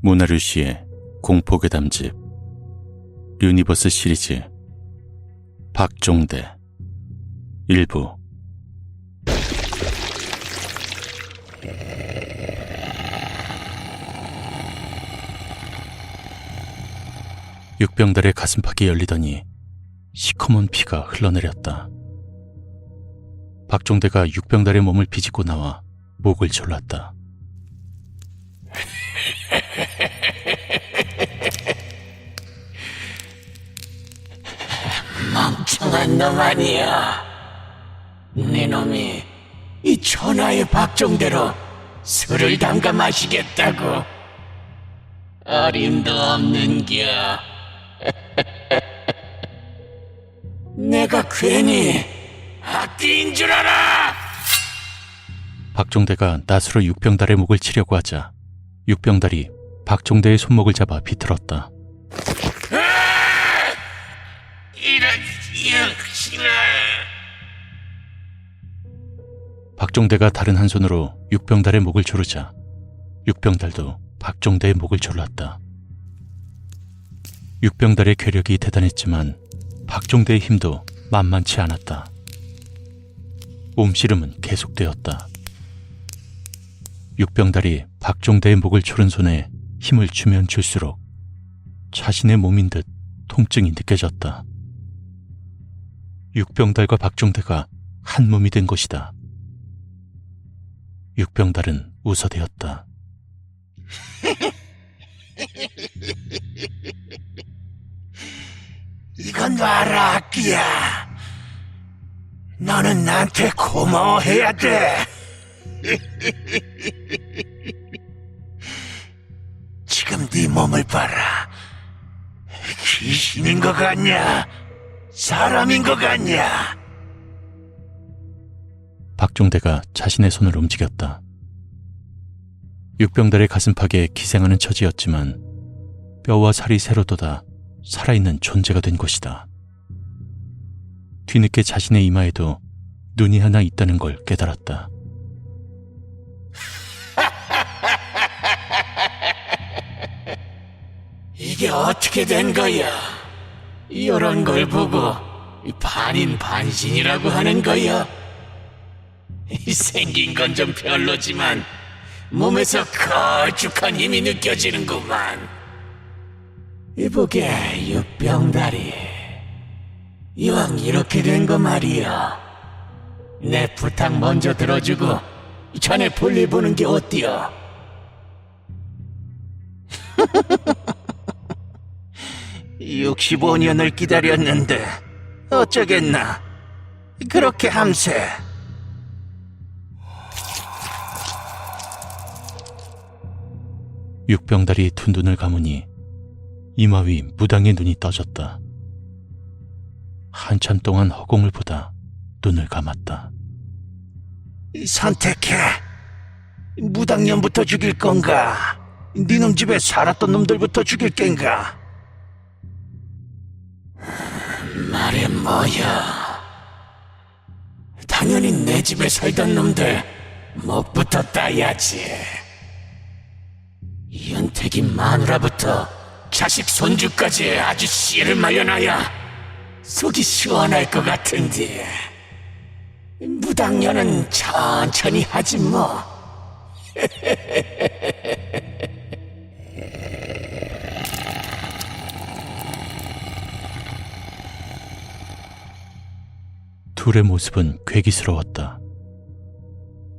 모나루시의 공포괴담집 유니버스 시리즈 박종대 일부. 육병달의 가슴팍이 열리더니 시커먼 피가 흘러내렸다. 박종대가 육병달의 몸을 비집고 나와 목을 졸랐다. 멍청한 놈 아니야. 네 놈이 이 천하의 박종대로 술을 담가 마시겠다고. 어림도 없는겨. 내가 괜히 악귀인 줄 알아. 박종대가 낫으로 육병달의 목을 치려고 하자 육병달이 박종대의 손목을 잡아 비틀었다. 이런 역시나. 박종대가 다른 한 손으로 육병달의 목을 조르자 육병달도 박종대의 목을 졸랐다. 육병달의 괴력이 대단했지만 박종대의 힘도 만만치 않았다. 옴씨름은 계속되었다. 육병달이 박종대의 목을 조른 손에 힘을 주면 줄수록 자신의 몸인 듯 통증이 느껴졌다. 육병달과 박종대가 한 몸이 된 것이다. 육병달은 웃어대었다. 이건 봐라, 악귀야. 너는 나한테 고마워해야 돼. 지금 네 몸을 봐라. 귀신인 것 같냐? 사람인 것 같냐? 박종대가 자신의 손을 움직였다. 육병달의 가슴팍에 기생하는 처지였지만 뼈와 살이 새로 돋아 살아있는 존재가 된 것이다. 뒤늦게 자신의 이마에도 눈이 하나 있다는 걸 깨달았다. 이게 어떻게 된 거야? 이런 걸 보고 반인 반신이라고 하는 거야? 생긴 건 좀 별로지만 몸에서 걸쭉한 힘이 느껴지는구만. 이보게, 육병달이. 이왕 이렇게 된 거 말이야. 내 부탁 먼저 들어주고 자네 볼일 보는 게 어때요? 65년을 기다렸는데 어쩌겠나. 그렇게 함세. 육병달이 두 눈을 감으니 이마 위 무당의 눈이 떠졌다. 한참 동안 허공을 보다 눈을 감았다. 선택해. 무당년부터 죽일 건가? 니놈 집에 살았던 놈들부터 죽일 겐가? 말이 뭐야? 당연히 내 집에 살던 놈들 목부터 따야지. 이은택이 마누라부터 자식 손주까지 아주 씨를 말려놔야 속이 시원할 것 같은데. 무당년은 천천히 하지 뭐. 둘의 모습은 괴기스러웠다.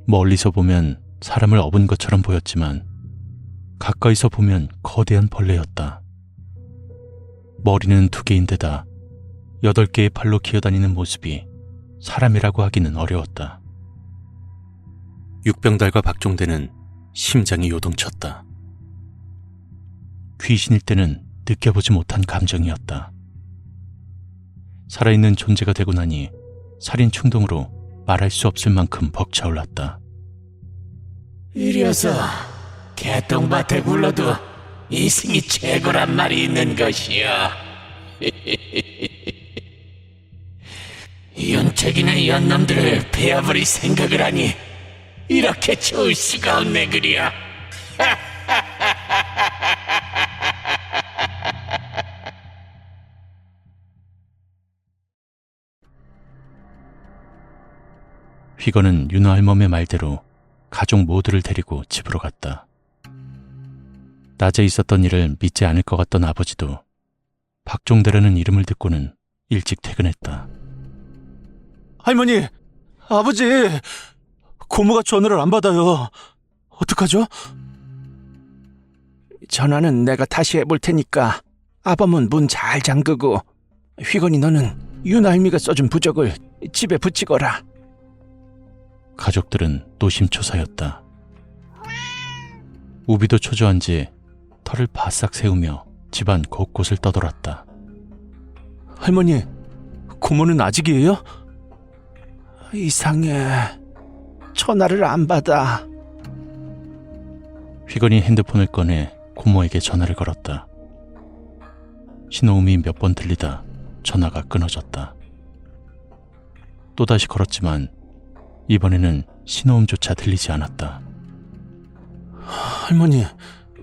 멀리서 보면 사람을 업은 것처럼 보였지만 가까이서 보면 거대한 벌레였다. 머리는 2개인데다 8개의 팔로 기어다니는 모습이 사람이라고 하기는 어려웠다. 육병달과 박종대는 심장이 요동쳤다. 귀신일 때는 느껴보지 못한 감정이었다. 살아있는 존재가 되고 나니 살인 충동으로 말할 수 없을 만큼 벅차올랐다. 이래서 개똥밭에 굴러도 이승이 최고란 말이 있는 것이야. 이은택이네 연놈들을 베어버릴 생각을 하니 이렇게 좋을 수가 없네 그려. 휘건은 윤아 할멈의 말대로 가족 모두를 데리고 집으로 갔다. 낮에 있었던 일을 믿지 않을 것 같던 아버지도 박종대라는 이름을 듣고는 일찍 퇴근했다. 할머니, 아버지, 고모가 전화를 안 받아요. 어떡하죠? 전화는 내가 다시 해볼 테니까 아범은 문 잘 잠그고 휘건이 너는 윤할미가 써준 부적을 집에 붙이거라. 가족들은 노심초사였다. 우비도 초조한지 털을 바싹 세우며 집안 곳곳을 떠돌았다. 할머니, 고모는 아직이에요? 이상해. 전화를 안 받아. 휘건이 핸드폰을 꺼내 고모에게 전화를 걸었다. 신호음이 몇 번 들리다 전화가 끊어졌다. 또다시 걸었지만 이번에는 신호음조차 들리지 않았다. 할머니,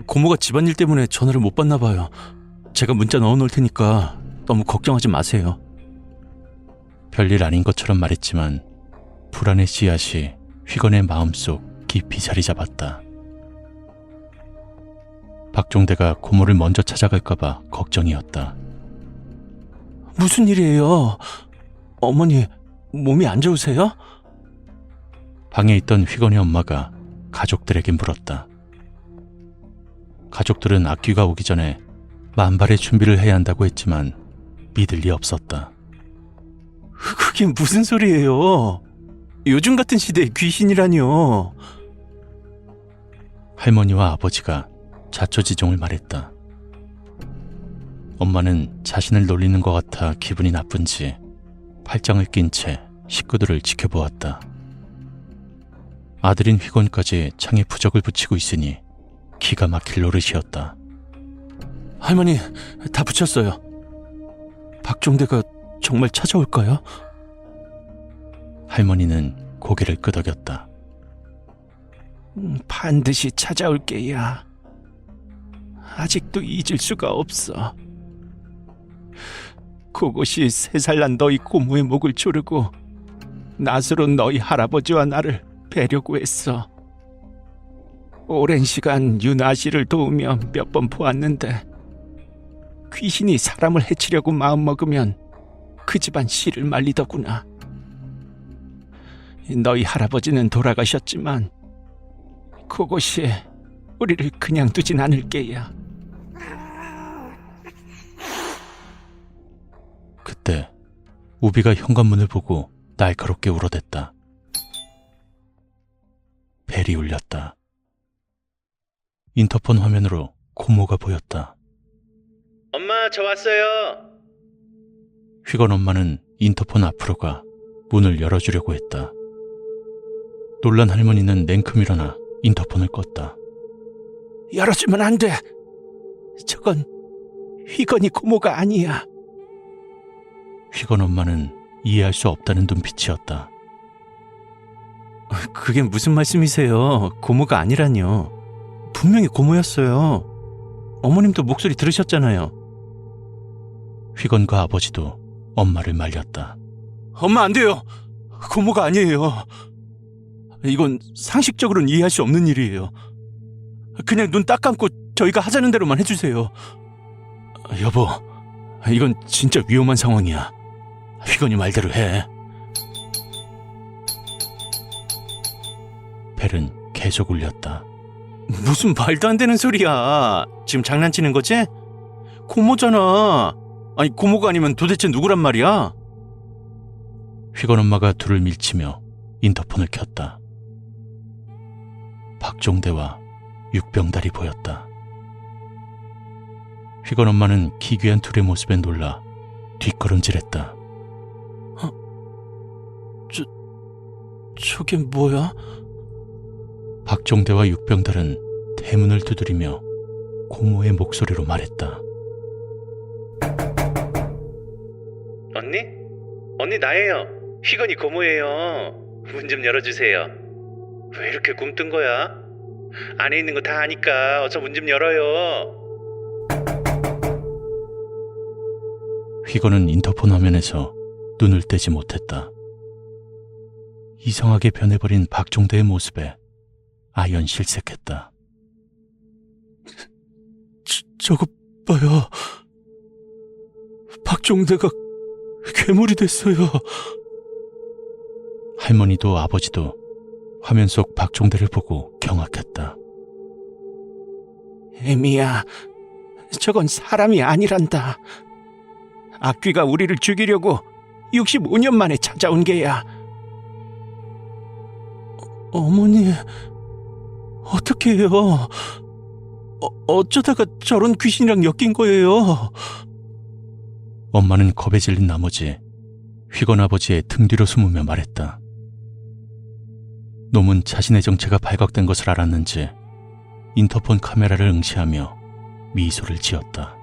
고모가 집안일 때문에 전화를 못 받나 봐요. 제가 문자 넣어놓을 테니까 너무 걱정하지 마세요. 별일 아닌 것처럼 말했지만 불안의 씨앗이 휘건의 마음속 깊이 자리 잡았다. 박종대가 고모를 먼저 찾아갈까봐 걱정이었다. 무슨 일이에요? 어머니, 몸이 안 좋으세요? 방에 있던 휘건의 엄마가 가족들에게 물었다. 가족들은 악귀가 오기 전에 만발의 준비를 해야 한다고 했지만 믿을 리 없었다. 그게 무슨 소리예요? 요즘 같은 시대에 귀신이라니요. 할머니와 아버지가 자초지종을 말했다. 엄마는 자신을 놀리는 것 같아 기분이 나쁜지 팔짱을 낀 채 식구들을 지켜보았다. 아들인 휘건까지 창에 부적을 붙이고 있으니 기가 막힐 노릇이었다. 할머니, 다 붙였어요. 박종대가 정말 찾아올까요? 할머니는 고개를 끄덕였다. 반드시 찾아올 게야. 아직도 잊을 수가 없어. 그곳이 3살 난 너희 고모의 목을 조르고 낫으로 너희 할아버지와 나를 베려고 했어. 오랜 시간 윤아 씨를 도우며 몇 번 보았는데 귀신이 사람을 해치려고 마음먹으면 그 집안 씨를 말리더구나. 너희 할아버지는 돌아가셨지만 그곳이 우리를 그냥 두진 않을 게야. 그때 우비가 현관문을 보고 날카롭게 울어댔다. 벨이 울렸다. 인터폰 화면으로 고모가 보였다. 엄마, 저 왔어요. 휘건 엄마는 인터폰 앞으로 가 문을 열어주려고 했다. 놀란 할머니는 냉큼 일어나 인터폰을 껐다. 열어주면 안 돼. 저건 휘건이 고모가 아니야. 휘건 엄마는 이해할 수 없다는 눈빛이었다. 그게 무슨 말씀이세요? 고모가 아니라뇨. 분명히 고모였어요. 어머님도 목소리 들으셨잖아요. 휘건과 아버지도 엄마를 말렸다. 엄마, 안 돼요. 고모가 아니에요. 이건 상식적으로는 이해할 수 없는 일이에요. 그냥 눈 딱 감고 저희가 하자는 대로만 해주세요. 여보, 이건 진짜 위험한 상황이야. 휘건이 말대로 해. 벨은 계속 울렸다. 무슨 말도 안 되는 소리야. 지금 장난치는 거지? 고모잖아. 아니, 고모가 아니면 도대체 누구란 말이야? 휘건 엄마가 둘을 밀치며 인터폰을 켰다. 박종대와 육병달이 보였다. 휘건 엄마는 기괴한 둘의 모습에 놀라 뒷걸음질했다. 저게 뭐야? 박종대와 육병달은 대문을 두드리며 고모의 목소리로 말했다. 언니? 언니 나예요. 휘건이 고모예요. 문 좀 열어주세요. 왜 이렇게 굼뜬 거야? 안에 있는 거 다 아니까 어서 문 좀 열어요. 휘건은 인터폰 화면에서 눈을 떼지 못했다. 이상하게 변해버린 박종대의 모습에 아연 실색했다. 저거 봐요. 박종대가 괴물이 됐어요. 할머니도 아버지도 화면 속 박종대를 보고 경악했다. 애미야, 저건 사람이 아니란다. 악귀가 우리를 죽이려고 65년 만에 찾아온 게야. 어머니, 어떻게 해요? 어쩌다가 저런 귀신이랑 엮인 거예요? 엄마는 겁에 질린 나머지 휘건 아버지의 등 뒤로 숨으며 말했다. 놈은 자신의 정체가 발각된 것을 알았는지 인터폰 카메라를 응시하며 미소를 지었다.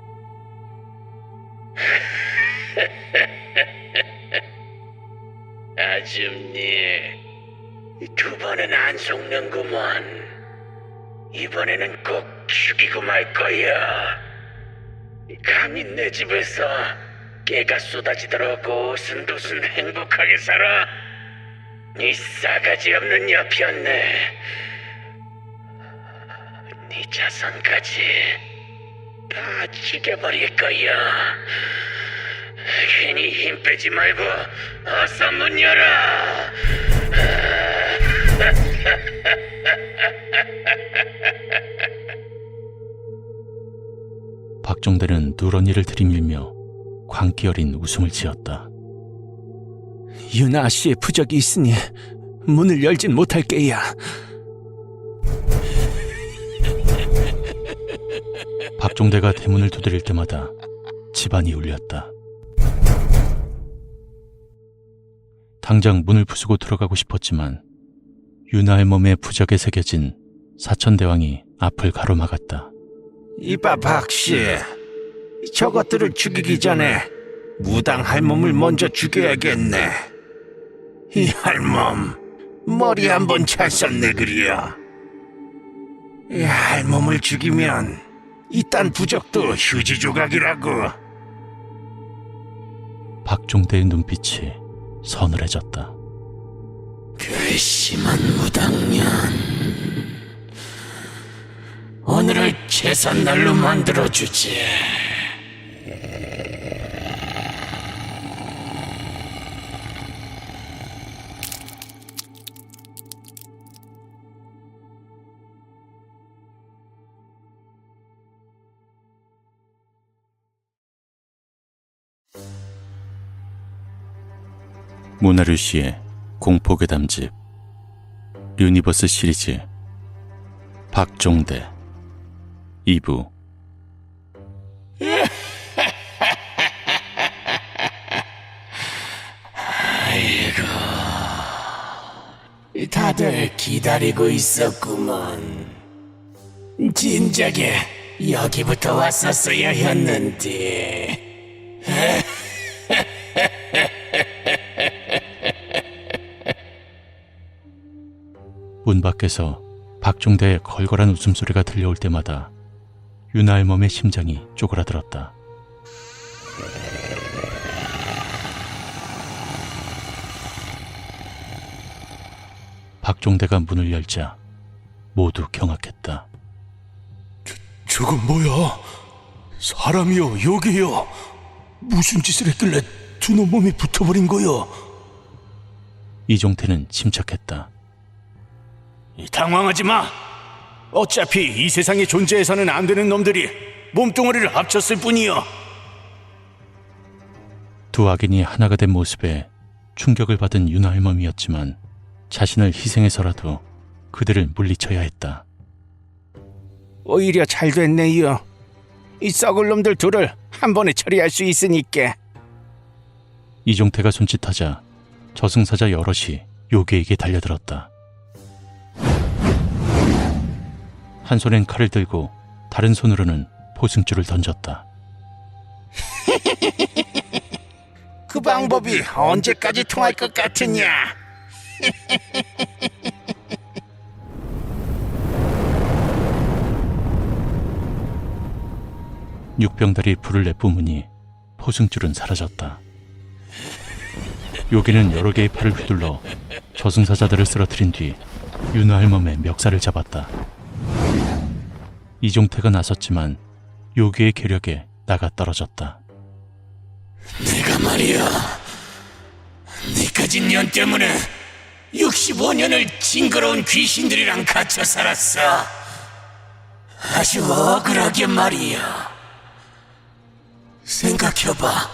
아줌니, 두 번은 안 속는구먼. 이번에는 꼭 죽이고 말 거야. 감히 내 집에서 깨가 쏟아지도록 오순도순 행복하게 살아. 이 싸가지 없는 여편네. 네 자손까지 다 죽여버릴 거야. 괜히 힘 빼지 말고 어서 문 열어. 박종대는 누런이를 들이밀며 광기 어린 웃음을 지었다. 윤아 씨의 부적이 있으니 문을 열진 못할 게야. 박종대가 대문을 두드릴 때마다 집안이 울렸다. 당장 문을 부수고 들어가고 싶었지만 윤아의 몸에 부적에 새겨진 사천대왕이 앞을 가로막았다. 이봐 박씨, 저것들을 죽이기 전에 무당 할멈을 먼저 죽여야겠네. 이 할멈 머리 한번 찰었네 그리여. 이 할멈을 죽이면 이딴 부적도 휴지 조각이라고. 박종대의 눈빛이 서늘해졌다. 괘씸한 무당년, 오늘을 제삿날로 만들어주지. 문하류 씨의 공포괴담집 유니버스 시리즈 박종대 2부. 아이고, 다들 기다리고 있었구먼. 진작에 여기부터 왔었어야 했는데. 문 밖에서 박종대의 걸걸한 웃음소리가 들려올 때마다 윤아의 몸의 심장이 쪼그라들었다. 박종대가 문을 열자 모두 경악했다. 저건 뭐야? 사람이요, 여기요. 무슨 짓을 했길래 두 놈 몸이 붙어버린 거요? 이종태는 침착했다. 당황하지 마. 어차피 이 세상에 존재해서는 안 되는 놈들이 몸뚱아리를 합쳤을 뿐이요. 두 악인이 하나가 된 모습에 충격을 받은 윤할멈이었지만 자신을 희생해서라도 그들을 물리쳐야 했다. 오히려 잘 됐네요. 이 썩을 놈들 둘을 한 번에 처리할 수 있으니까. 이종태가 손짓하자 저승사자 여럿이 요괴에게 달려들었다. 한 손엔 칼을 들고 다른 손으로는 포승줄을 던졌다. 그 방법이 언제까지 통할 것 같으냐? 육병달이 불을 내뿜으니 포승줄은 사라졌다. 요괴는 여러 개의 팔을 휘둘러 저승사자들을 쓰러뜨린 뒤 윤아 할멈의 멱살을 잡았다. 이종태가 나섰지만 요괴의 계력에 나가 떨어졌다. 내가 말이야, 니까지 년 때문에 65년을 징그러운 귀신들이랑 갇혀 살았어. 아주 억울하게 말이야. 생각해봐.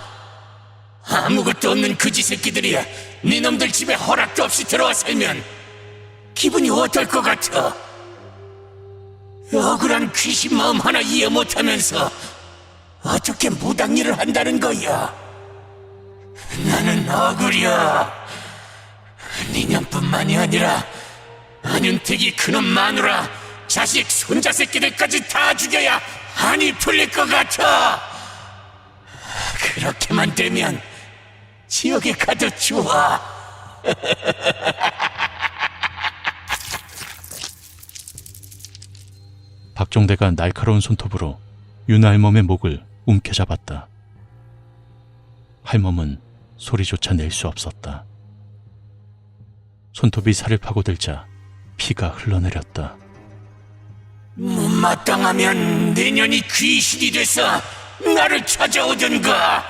아무것도 없는 그지 새끼들이 니놈들 집에 허락도 없이 들어와 살면 기분이 어떨 것 같아? 억울한 귀신 마음 하나 이해 못하면서 어떻게 무당일을 한다는 거야? 나는 억울이야. 니년뿐만이 아니라 안윤택이 그놈 마누라, 자식, 손자 새끼들까지 다 죽여야 한이 풀릴 것 같아. 그렇게만 되면 지옥에 가도 좋아. 박종대가 날카로운 손톱으로 윤아 할멈의 목을 움켜잡았다. 할멈은 소리조차 낼 수 없었다. 손톱이 살을 파고들자 피가 흘러내렸다. 못마땅하면 내년이 귀신이 돼서 나를 찾아오든가.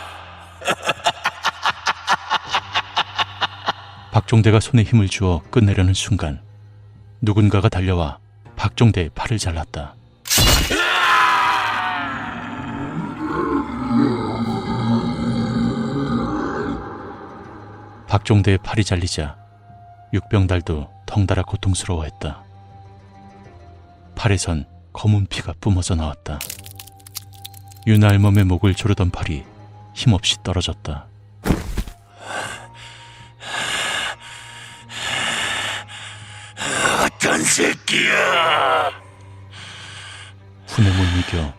박종대가 손에 힘을 주어 끝내려는 순간 누군가가 달려와 박종대의 팔을 잘랐다. 박종대의 팔이 잘리자 육병달도 덩달아 고통스러워했다. 팔에선 검은 피가 뿜어져 나왔다. 윤아 할멈의 목을 조르던 팔이 힘없이 떨어졌다. 어떤 새끼야? 분에 못 이겨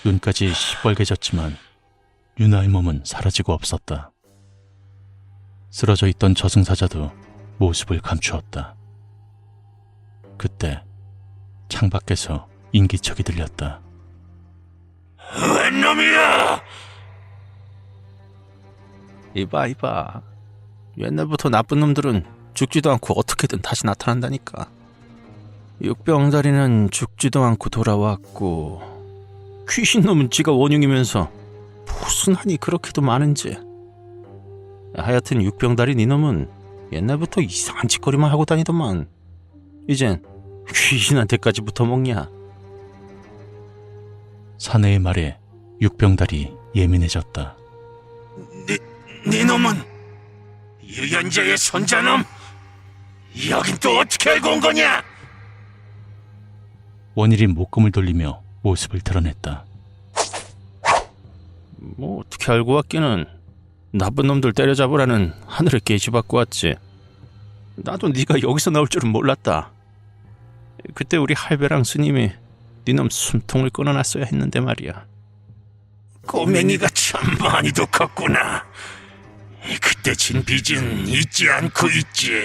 눈까지 시뻘개졌지만 윤아 할멈은 사라지고 없었다. 쓰러져 있던 저승사자도 모습을 감추었다. 그때 창밖에서 인기척이 들렸다. 웬 놈이야? 이봐. 옛날부터 나쁜 놈들은 죽지도 않고 어떻게든 다시 나타난다니까. 육병다리는 죽지도 않고 돌아왔고, 귀신놈은 지가 원흉이면서 무슨 한이 그렇게도 많은지. 하여튼 육병다리 니놈은 옛날부터 이상한 짓거리만 하고 다니더만 이젠 귀신한테까지 붙어먹냐. 사내의 말에 육병달이 예민해졌다. 니놈은 유연자의 손자놈? 여긴 또 어떻게 알고 온 거냐? 원일이 목금을 돌리며 모습을 드러냈다. 뭐 어떻게 알고 왔기는. 나쁜 놈들 때려잡으라는 하늘의 계시 받고 왔지. 나도 네가 여기서 나올 줄은 몰랐다. 그때 우리 할배랑 스님이 니놈 숨통을 끊어놨어야 했는데 말이야. 꼬맹이가 참 많이도 컸구나. 그때 진 빚은 잊지 않고 있지.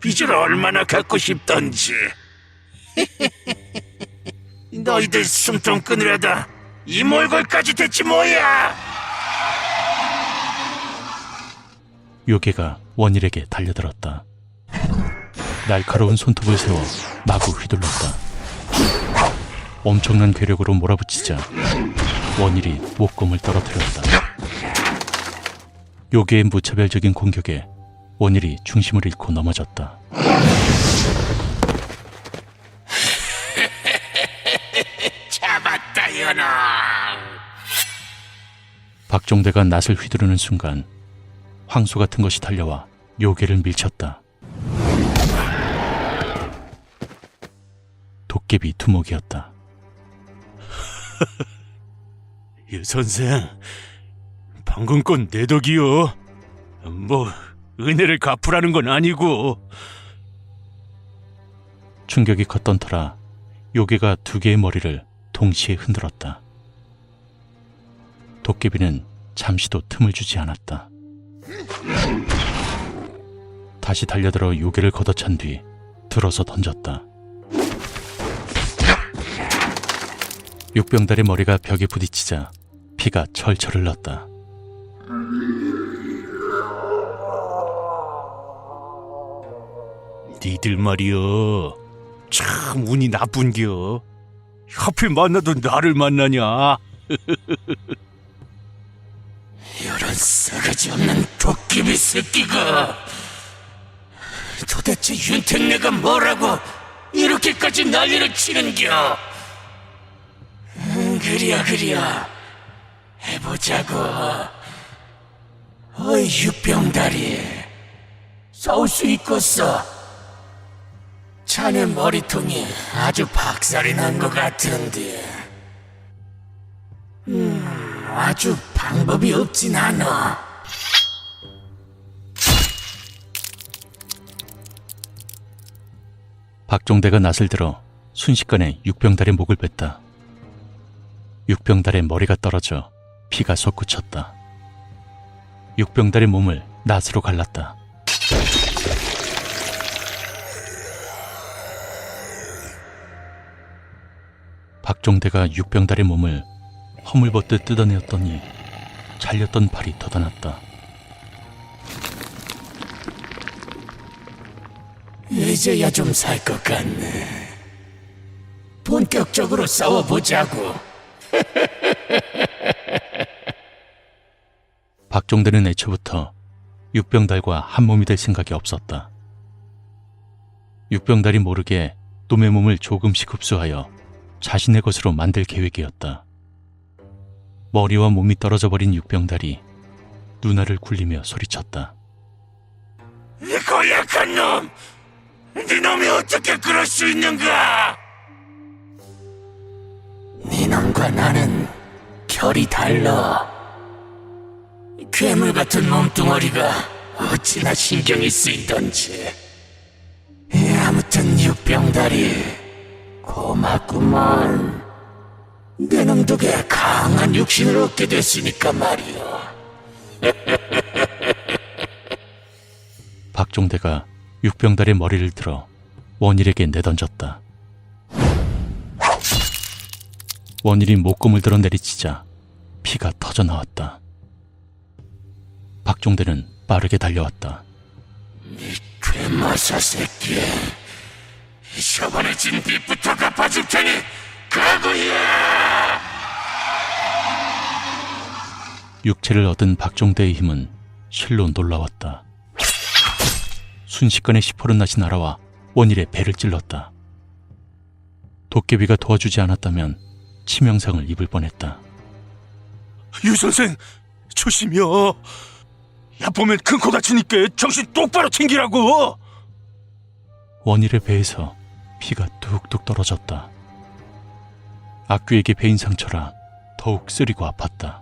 빚을 얼마나 갖고 싶던지. 너희들 숨통 끊으려다 이 몰골까지 됐지 뭐야. 요괴가 원일에게 달려들었다. 날카로운 손톱을 세워 마구 휘둘렀다. 엄청난 괴력으로 몰아붙이자 원일이 목검을 떨어뜨렸다. 요괴의 무차별적인 공격에 원일이 중심을 잃고 넘어졌다. 잡았다 연아. 박종대가 낫을 휘두르는 순간 황소 같은 것이 달려와 요괴를 밀쳤다. 도깨비 두목이었다. 유 선생, 방금 건 내 덕이요. 뭐 은혜를 갚으라는 건 아니고. 충격이 컸던 터라 요괴가 두 개의 머리를 동시에 흔들었다. 도깨비는 잠시도 틈을 주지 않았다. 다시 달려들어 요괴를 걷어찬 뒤 들어서 던졌다. 육병달의 머리가 벽에 부딪히자 피가 철철 흘렀다. 니들 말이여, 참 운이 나쁜겨. 하필 만나도 나를 만나냐? 이런 싸가지 없는 도깨비 새끼가. 도대체 윤택내가 뭐라고 이렇게까지 난리를 치는겨? 그리야 해보자고. 어이 육병다리, 싸울 수 있겠어. 자네 머리통이 아주 박살이 난 것 같은데. 아주 방법이 없진 않아. 박종대가 낫을 들어 순식간에 육병달의 목을 뺐다. 육병달의 머리가 떨어져 피가 솟구쳤다. 육병달의 몸을 낫으로 갈랐다. 박종대가 육병달의 몸을 허물벗듯 뜯어내었더니 잘렸던 팔이 돋아났다. 이제야 좀 살 것 같네. 본격적으로 싸워보자고. 박종대는 애초부터 육병달과 한 몸이 될 생각이 없었다. 육병달이 모르게 놈의 몸을 조금씩 흡수하여 자신의 것으로 만들 계획이었다. 머리와 몸이 떨어져 버린 육병달이 누나를 굴리며 소리쳤다. 이 고약한 놈! 네 놈이 어떻게 그럴 수 있는가? 네 놈과 나는 결이 달라. 괴물 같은 몸뚱어리가 어찌나 신경이 쓰이던지. 아무튼 육병다리 고맙구만. 내 놈 덕에 강한 육신을 얻게 됐으니까 말이야. 박종대가 육병달의 머리를 들어 원일에게 내던졌다. 원일이 목검을 들어 내리치자 피가 터져 나왔다. 박종대는 빠르게 달려왔다. 괴마사 새끼, 저번에 진 빚부터 갚아줄 테니 각오야. 육체를 얻은 박종대의 힘은 실로 놀라웠다. 순식간에 시퍼런 낫이 날아와 원일의 배를 찔렀다. 도깨비가 도와주지 않았다면 치명상을 입을 뻔했다. 유 선생, 조심이여. 야, 보면 큰 코 다치니까 정신 똑바로 챙기라고. 원일의 배에서 피가 뚝뚝 떨어졌다. 악귀에게 베인 상처라 더욱 쓰리고 아팠다.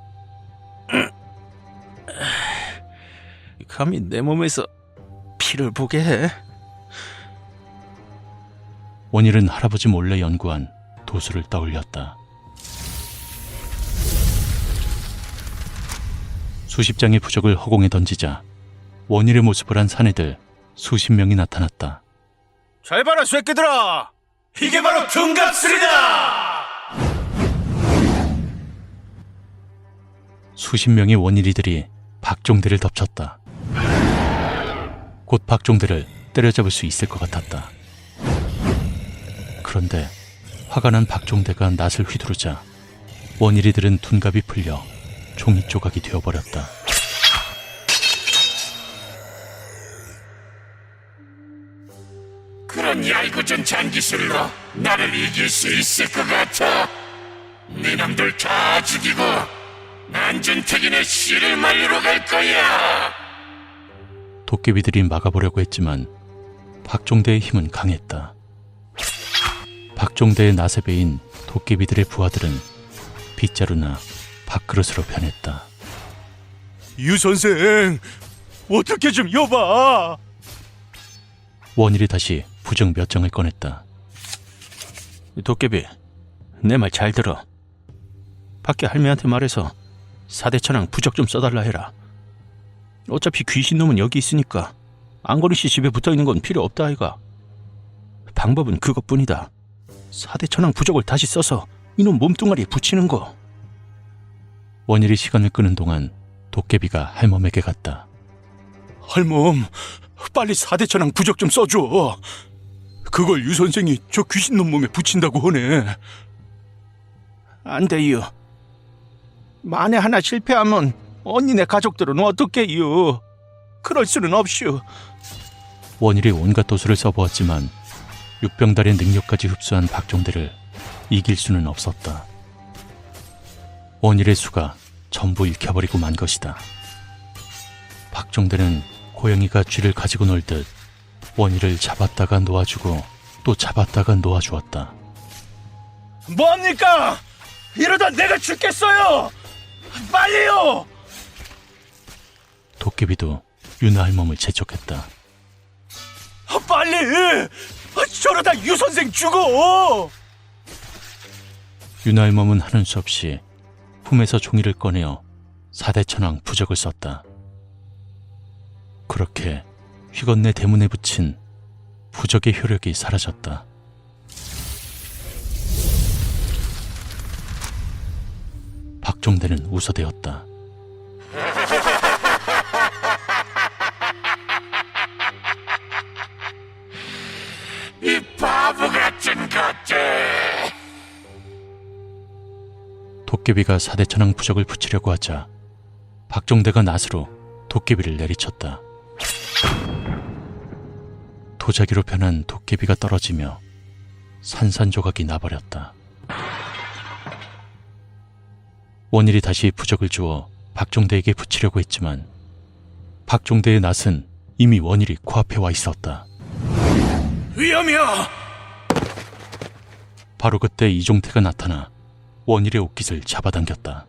감히 내 몸에서 피를 보게 해? 원일은 할아버지 몰래 연구한 도수를 떠올렸다. 수십 장의 부적을 허공에 던지자 원일의 모습을 한 사내들 수십 명이 나타났다. 잘 봐라, 쇠끼들아. 이게 바로 둔갑술이다. 수십 명의 원일이들이 박종대를 덮쳤다. 곧 박종대를 때려잡을 수 있을 것 같았다. 그런데 화가 난 박종대가 낫을 휘두르자 원일이들은 둔갑이 풀려 종이 조각이 되어버렸다. 그런 얄궂은 잔기술로 나를 이길 수 있을 것 같아? 네 놈들 다 죽이고 난준택인의 씨를 말리러 갈 거야. 도깨비들이 막아보려고 했지만 박종대의 힘은 강했다. 박종대의 낫에 베인 도깨비들의 부하들은 빗자루나 밥그릇으로 변했다. 유 선생, 어떻게 좀 여봐. 원일이 다시 부적 몇 장을 꺼냈다. 도깨비, 내 말 잘 들어. 밖에 할매한테 말해서 사대천왕 부적 좀 써달라 해라. 어차피 귀신놈은 여기 있으니까 안거리씨 집에 붙어있는 건 필요 없다 아이가. 방법은 그것뿐이다. 사대천왕 부적을 다시 써서 이놈 몸뚱아리에 붙이는 거. 원일이 시간을 끄는 동안 도깨비가 할멈에게 갔다. 할멈, 빨리 4대 천왕 부적 좀 써줘. 그걸 유 선생이 저 귀신놈 몸에 붙인다고 하네. 안 돼요. 만에 하나 실패하면 언니네 가족들은 어떻게요? 그럴 수는 없슈. 원일이 온갖 도수를 써보았지만 육병달의 능력까지 흡수한 박종대를 이길 수는 없었다. 원일의 수가 전부 잃혀버리고 만 것이다. 박종대는 고양이가 쥐를 가지고 놀듯 원일을 잡았다가 놓아주고 또 잡았다가 놓아주었다. 뭐합니까? 이러다 내가 죽겠어요. 빨리요. 도깨비도 윤아 할멈을 재촉했다. 빨리. 저러다 유 선생 죽어. 윤아 할멈은 하는 수 없이 품에서 종이를 꺼내어 4대 천왕 부적을 썼다. 그렇게 휘건네 대문에 붙인 부적의 효력이 사라졌다. 박종대는 웃어대었다. 이 바보 같은 것들. 도깨비가 4대 천왕 부적을 붙이려고 하자 박종대가 낫으로 도깨비를 내리쳤다. 도자기로 변한 도깨비가 떨어지며 산산조각이 나버렸다. 원일이 다시 부적을 주어 박종대에게 붙이려고 했지만 박종대의 낫은 이미 원일이 코앞에 와 있었다. 위험이야. 바로 그때 이종태가 나타나 원일의 옷깃을 잡아당겼다.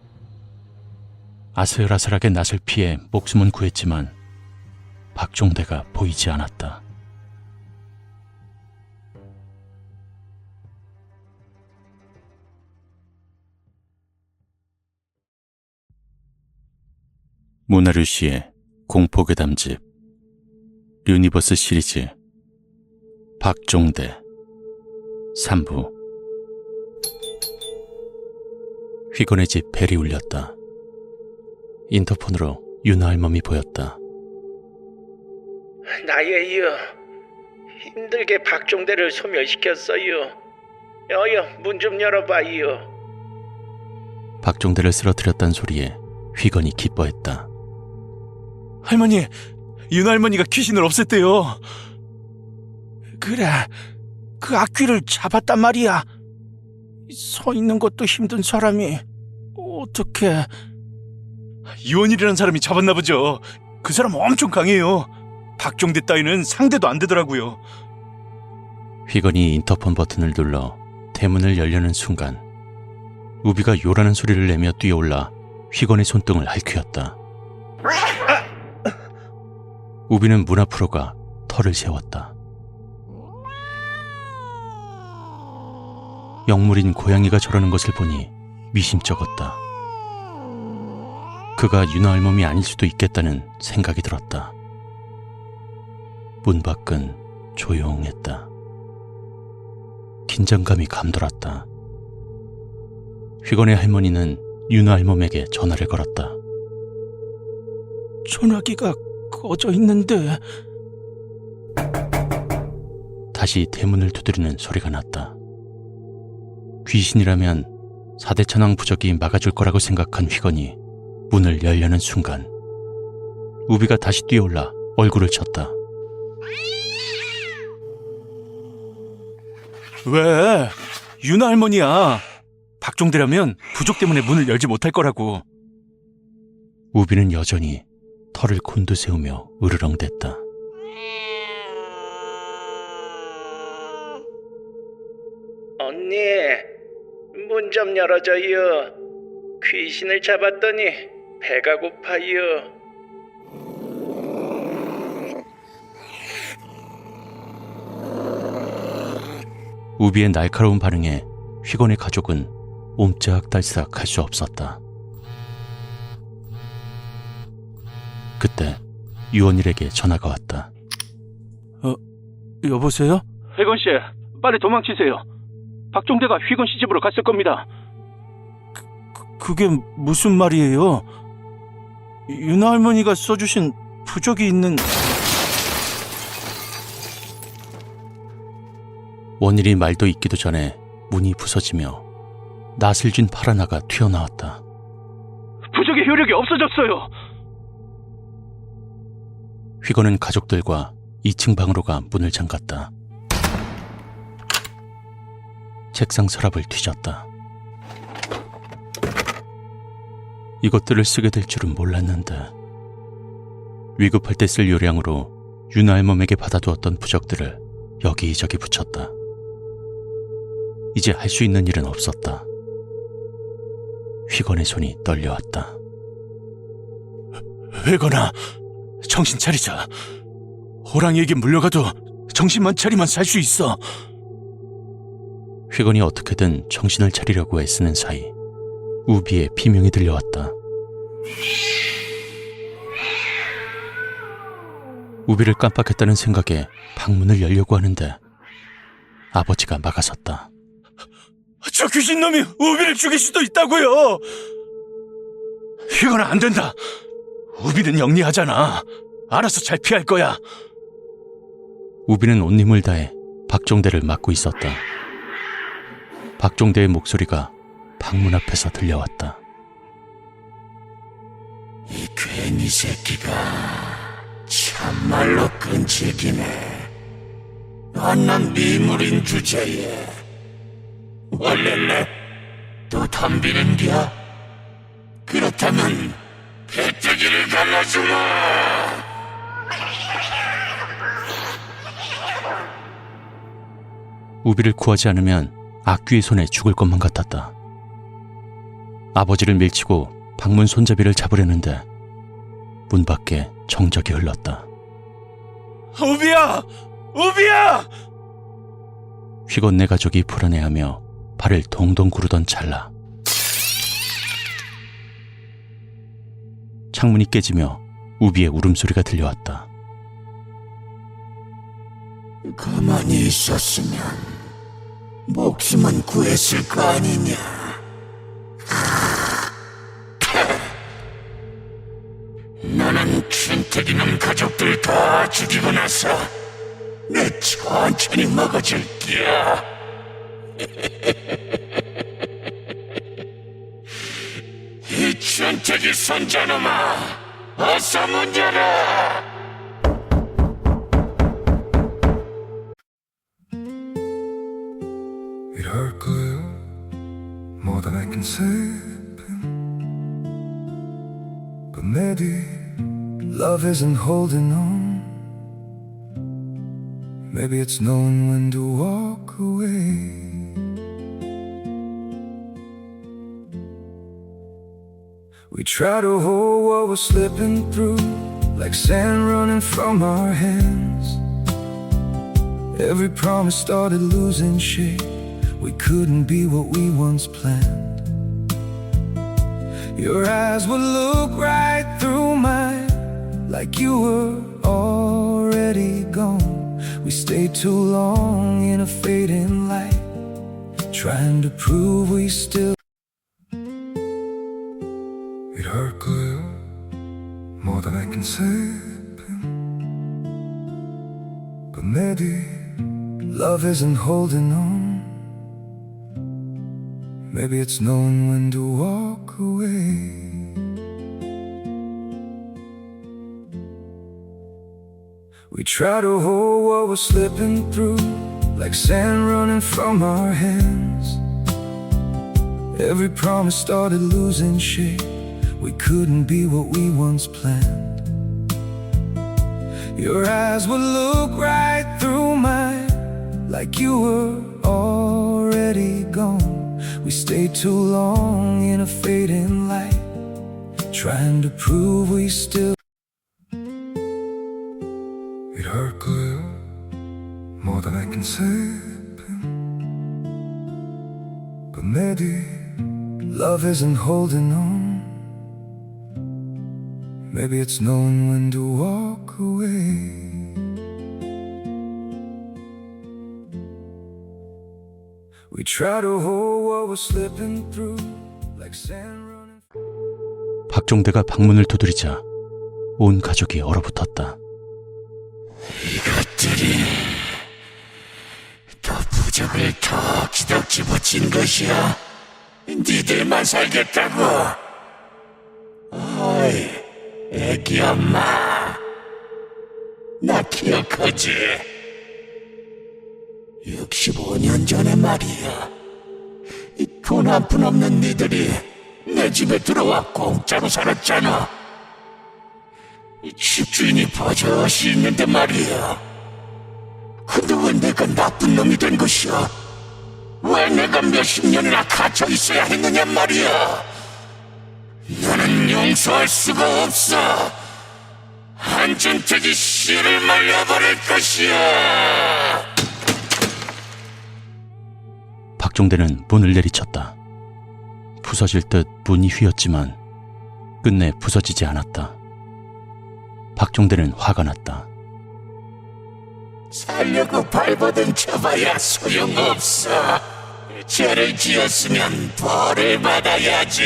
아슬아슬하게 낫을 피해 목숨은 구했지만 박종대가 보이지 않았다. 문하류 씨의 공포괴담집 유니버스 시리즈 박종대 3부. 휘건의 집 벨이 울렸다. 인터폰으로 윤아 할멈이 보였다. 나예요. 힘들게 박종대를 소멸시켰어요. 여여, 문 좀 열어봐요. 박종대를 쓰러뜨렸단 소리에 휘건이 기뻐했다. 할머니, 윤 할머니가 귀신을 없앴대요. 그래, 그 악귀를 잡았단 말이야. 서 있는 것도 힘든 사람이 어떻게... 이원일이라는 사람이 잡았나 보죠. 그 사람 엄청 강해요. 박종대 따위는 상대도 안 되더라고요. 휘건이 인터폰 버튼을 눌러 대문을 열려는 순간 우비가 요라는 소리를 내며 뛰어올라 휘건의 손등을 핥히었다. 우비는 문 앞으로 가 털을 세웠다. 영물인 고양이가 저러는 것을 보니 미심쩍었다. 그가 윤아 할멈이 아닐 수도 있겠다는 생각이 들었다. 문 밖은 조용했다. 긴장감이 감돌았다. 휘건의 할머니는 윤아 할멈에게 전화를 걸었다. 전화기가 꺼져 있는데... 다시 대문을 두드리는 소리가 났다. 귀신이라면 4대 천왕 부적이 막아줄 거라고 생각한 휘건이 문을 열려는 순간 우비가 다시 뛰어올라 얼굴을 쳤다. 왜? 윤아 할머니야. 박종대라면 부족 때문에 문을 열지 못할 거라고. 우비는 여전히 털을 곤두세우며 으르렁댔다. 언니, 문 좀 열어줘요. 귀신을 잡았더니 배가 고파요. 우비의 날카로운 반응에 휘건의 가족은 옴짝달싹 할 수 없었다. 그때 유원일에게 전화가 왔다. 여보세요? 휘건 씨, 빨리 도망치세요. 박종대가 휘건 씨 집으로 갔을 겁니다. 그게 무슨 말이에요? 윤아 할머니가 써주신 부적이 있는... 원일이 말도 잇기도 전에 문이 부서지며 낯을 쥔 파라나가 튀어나왔다. 부적의 효력이 없어졌어요. 휘건은 가족들과 2층 방으로 가 문을 잠갔다. 책상 서랍을 뒤졌다. 이것들을 쓰게 될 줄은 몰랐는데 위급할 때 쓸 요량으로 윤아 할멈에게 받아두었던 부적들을 여기저기 붙였다. 이제 할 수 있는 일은 없었다. 휘건의 손이 떨려왔다. 회건아, 정신 차리자. 호랑이에게 물려가도 정신만 차리면 살 수 있어. 휘건이 어떻게든 정신을 차리려고 애쓰는 사이 우비의 비명이 들려왔다. 우비를 깜빡했다는 생각에 방문을 열려고 하는데 아버지가 막아섰다. 저 귀신놈이 우비를 죽일 수도 있다고요. 이건 안 된다. 우비는 영리하잖아. 알아서 잘 피할 거야. 우비는 온 힘을 다해 박종대를 막고 있었다. 박종대의 목소리가 방문 앞에서 들려왔다. 이 괜히 새끼가 참말로 끈질기네. 만난 미물인 주제에 원래 또 덤비는겨? 그렇다면 배때기를 갈라주마. 우비를 구하지 않으면 악귀의 손에 죽을 것만 같았다. 아버지를 밀치고 방문 손잡이를 잡으려는데 문 밖에 정적이 흘렀다. 우비야! 우비야! 휘건네 가족이 불안해하며 발을 동동 구르던 찰나 창문이 깨지며 우비의 울음소리가 들려왔다. 가만히 있었으면 목숨은 구했을 거 아니냐. 나는 춘택이놈 가족들 다 죽이고 나서 내 천천히 먹어줄게야. 이 춘택이 손자놈아, 어서 문 열어. 이럴 거야 more than I can say. But maybe love isn't holding on. Maybe it's knowing when to walk away. We try to hold what we're slipping through, like sand running from our hands. Every promise started losing shape. We couldn't be what we once planned. Your eyes would look right through mine, like you were already gone. We stayed too long in a fading light, trying to prove we still. It hurt good, more than I can say. But maybe love isn't holding on. Maybe it's knowing when to walk away. We try to hold what we're slipping through, like sand running from our hands. Every promise started losing shape. We couldn't be what we once planned. Your eyes would look right through mine, like you were already gone. We stayed too long in a fading light, trying to prove we still. It hurt good, more than I can say. But maybe love isn't holding on. Maybe it's knowing when to walk away. We try to hold what we're slipping through, like sand running. 박종대가 방문을 두드리자 온 가족이 얼어붙었다. 이것들이 더 억지덕지 붙인 것이야. 니들만 살겠다고. 어이, 애기 엄마. 나 기억하지? 65년 전에 말이야. 이 돈 한 푼 없는 니들이 내 집에 들어와 공짜로 살았잖아. 이 집주인이 버젓이 있는데 말이야. 근데 왜 내가 나쁜 놈이 된 것이야? 왜 내가 몇십 년이나 갇혀 있어야 했느냐 말이야. 너는 용서할 수가 없어. 한준택이 씨를 말려버릴 것이야. 박종대는 문을 내리쳤다. 부서질 듯 문이 휘었지만 끝내 부서지지 않았다. 박종대는 화가 났다. 살려고 발버둥 쳐봐야 소용없어. 죄를 지었으면 벌을 받아야지.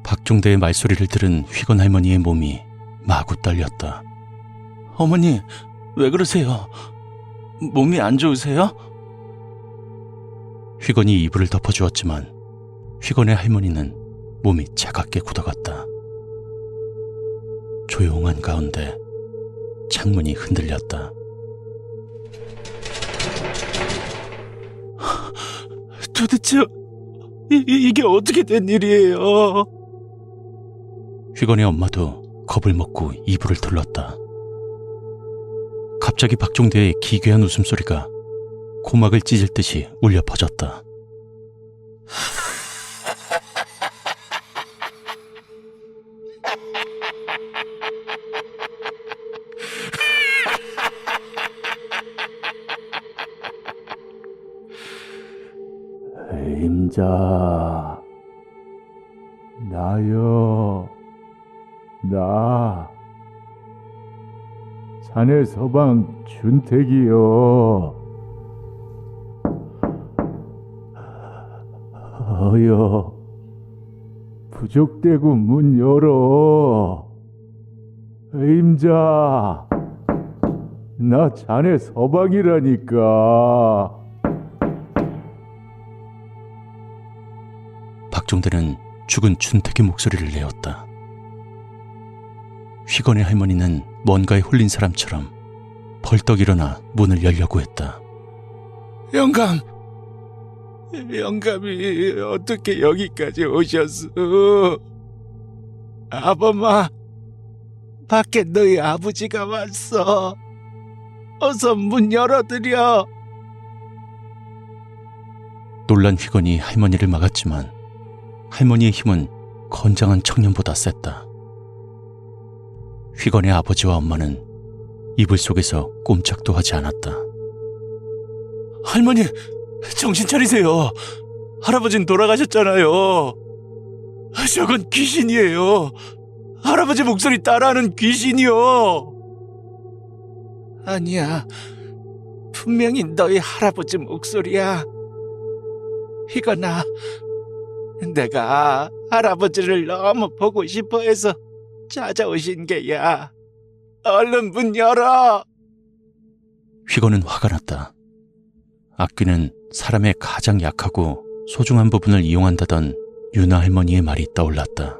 박종대의 말소리를 들은 휘건 할머니의 몸이 마구 떨렸다. 어머니, 왜 그러세요? 몸이 안 좋으세요? 휘건이 이불을 덮어주었지만 휘건의 할머니는 몸이 차갑게 굳어갔다. 조용한 가운데 창문이 흔들렸다. 도대체 이게 어떻게 된 일이에요? 휘건의 엄마도 겁을 먹고 이불을 둘렀다. 갑자기 박종대의 기괴한 웃음소리가 고막을 찢을 듯이 울려 퍼졌다. 임자, 나요, 나, 자네 서방 준택이요. 어여, 부족대고 문 열어. 임자, 나 자네 서방이라니까. 박종대는 죽은 춘택의 목소리를 내었다. 휘건의 할머니는 뭔가에 홀린 사람처럼 벌떡 일어나 문을 열려고 했다. 영감이 어떻게 여기까지 오셨어? 아범아, 밖에 너희 아버지가 왔어. 어서 문 열어드려. 놀란 휘건이 할머니를 막았지만 할머니의 힘은 건장한 청년보다 셌다. 휘건의 아버지와 엄마는 이불 속에서 꼼짝도 하지 않았다. 할머니, 정신 차리세요. 할아버진 돌아가셨잖아요. 저건 귀신이에요. 할아버지 목소리 따라하는 귀신이요. 아니야, 분명히 너희 할아버지 목소리야. 희건아, 내가 할아버지를 너무 보고 싶어 해서 찾아오신 게야. 얼른 문 열어. 휘건은 화가 났다. 악귀는 사람의 가장 약하고 소중한 부분을 이용한다던 유나 할머니의 말이 떠올랐다.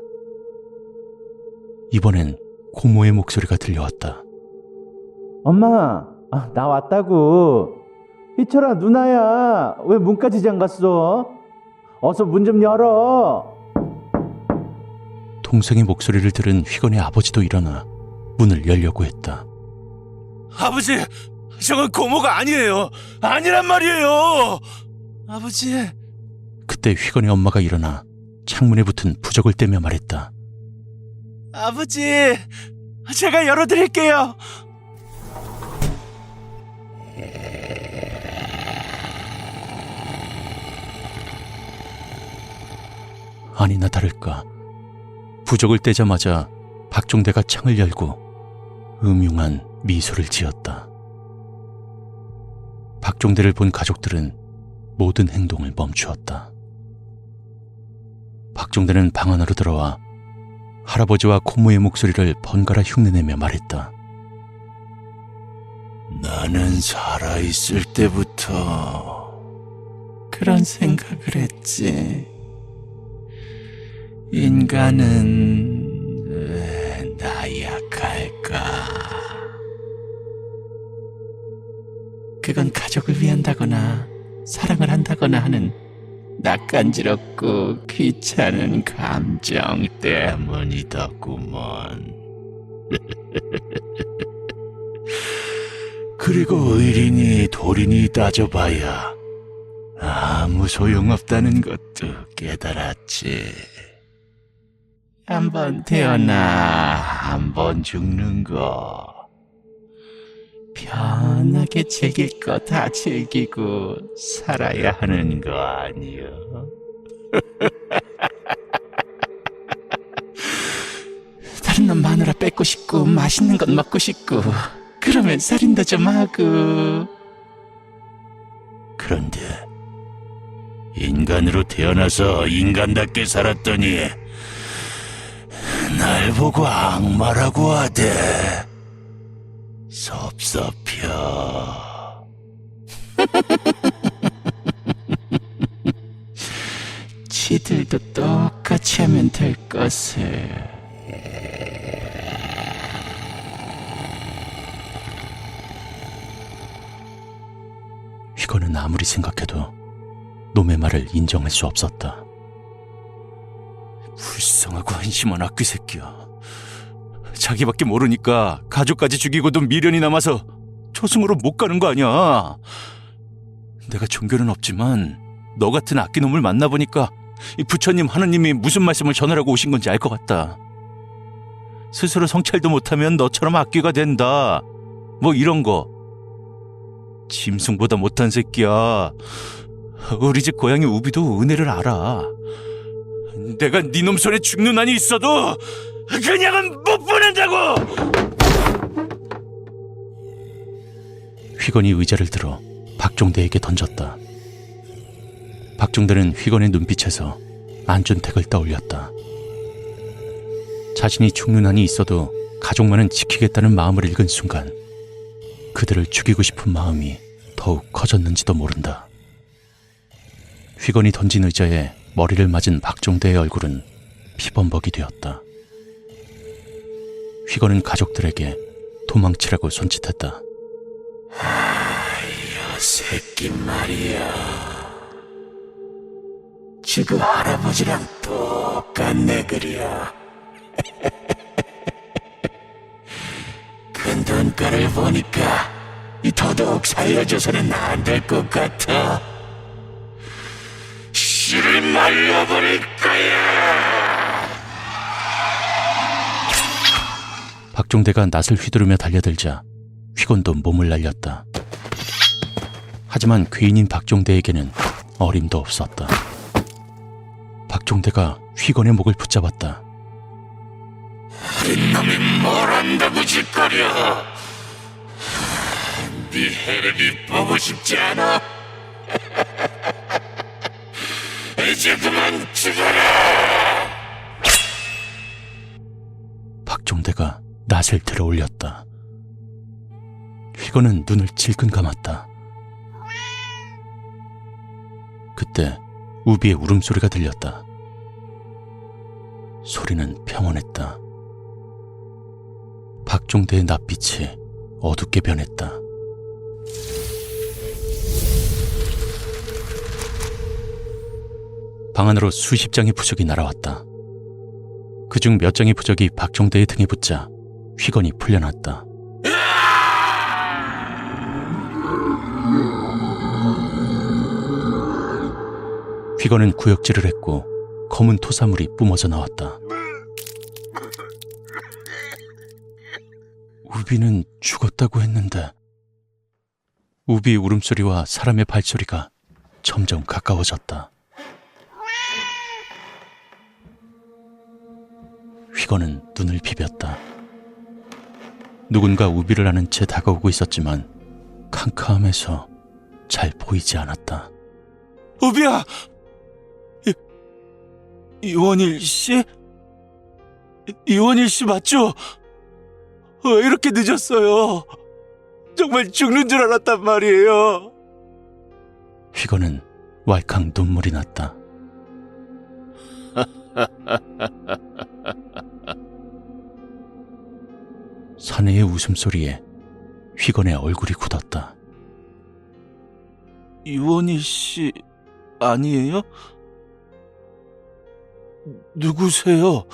이번엔 고모의 목소리가 들려왔다. 엄마, 나 왔다고. 희철아, 누나야. 왜 문까지 잠갔어? 어서 문 좀 열어. 동생의 목소리를 들은 휘건의 아버지도 일어나 문을 열려고 했다. 아버지, 저건 고모가 아니에요. 아니란 말이에요. 아버지. 그때 휘건의 엄마가 일어나 창문에 붙은 부적을 떼며 말했다. 아버지, 제가 열어드릴게요. 아니나 다를까 부적을 떼자마자 박종대가 창을 열고 음흉한 미소를 지었다. 박종대를 본 가족들은 모든 행동을 멈추었다. 박종대는 방 안으로 들어와 할아버지와 고모의 목소리를 번갈아 흉내내며 말했다. 나는 살아있을 때부터 그런 생각을 했지. 인간은 왜 나약할까? 그건 가족을 위한다거나 사랑을 한다거나 하는 낯간지럽고 귀찮은 감정 때문이더구먼. 그리고 의리니 도리니 따져봐야 아무 소용없다는 것도 깨달았지. 한번 태어나 한번 죽는 거 편하게 즐길 거 다 즐기고 살아야 하는 거 아니여? 다른 놈 마누라 뺏고 싶고 맛있는 것 먹고 싶고 그러면 살인도 좀 하고. 그런데 인간으로 태어나서 인간답게 살았더니 날 보고 악마라고 하대. 섭섭혀. 지들도 똑같이 하면 될 것을. 휘건은 아무리 생각해도 놈의 말을 인정할 수 없었다. 불쌍하고 한심한 악귀 새끼야. 자기밖에 모르니까 가족까지 죽이고도 미련이 남아서 초승으로 못 가는 거 아니야. 내가 종교는 없지만 너 같은 악귀놈을 만나보니까 이 부처님 하느님이 무슨 말씀을 전하라고 오신 건지 알 것 같다. 스스로 성찰도 못하면 너처럼 악귀가 된다, 뭐 이런 거. 짐승보다 못한 새끼야. 우리 집 고양이 우비도 은혜를 알아. 내가 네 놈 손에 죽는 한이 있어도 그냥은 못 보낸다고! 휘건이 의자를 들어 박종대에게 던졌다. 박종대는 휘건의 눈빛에서 안준택을 떠올렸다. 자신이 죽는 한이 있어도 가족만은 지키겠다는 마음을 읽은 순간 그들을 죽이고 싶은 마음이 더욱 커졌는지도 모른다. 휘건이 던진 의자에 머리를 맞은 박종대의 얼굴은 피범벅이 되었다. 휘건은 가족들에게 도망치라고 손짓했다. 이 새끼 말이야. 지금 할아버지랑 똑같네 그려. 그 눈가를 보니까 더더욱 살려줘서는 안 될 것 같아. 씨를 말려버릴 거야. 박종대가 낫을 휘두르며 달려들자 휘건도 몸을 날렸다. 하지만 괴인인 박종대에게는 어림도 없었다. 박종대가 휘건의 목을 붙잡았다. 어린 놈이 뭘 안다고 짓거려. 네 해를 보고 싶지 않아? 이제 그만 죽어라. 박종대가 낫을 들어 올렸다. 휘건은 눈을 질끈 감았다. 그때 우비의 울음소리가 들렸다. 소리는 평온했다. 박종대의 낯빛이 어둡게 변했다. 방 안으로 수십 장의 부적이 날아왔다. 그중 몇 장의 부적이 박종대의 등에 붙자 휘건이 풀려났다. 휘건은 구역질을 했고 검은 토사물이 뿜어져 나왔다. 우비는 죽었다고 했는데. 우비의 울음소리와 사람의 발소리가 점점 가까워졌다. 휘건은 눈을 비볐다. 누군가 우비를 아는 채 다가오고 있었지만 캄캄해서 잘 보이지 않았다. 우비야! 이원일 씨? 이원일 씨 맞죠? 왜 이렇게 늦었어요? 정말 죽는 줄 알았단 말이에요. 휘건은 왈칵 눈물이 났다. 사내의 웃음소리에 휘건의 얼굴이 굳었다. 이원희 씨 아니에요? 누구세요?